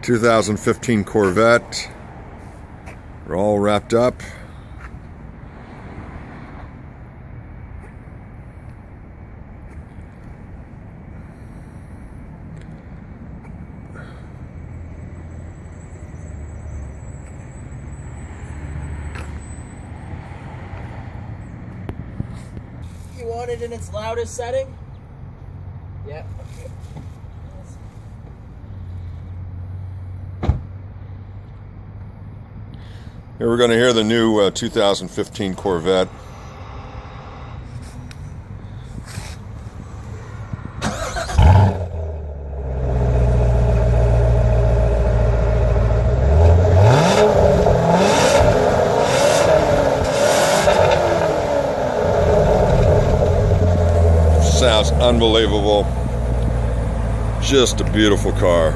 2015 Corvette. We're all wrapped up. You want it in its loudest setting? Yep. Here we're going to hear the new 2015 Corvette. Sounds unbelievable. Just a beautiful car.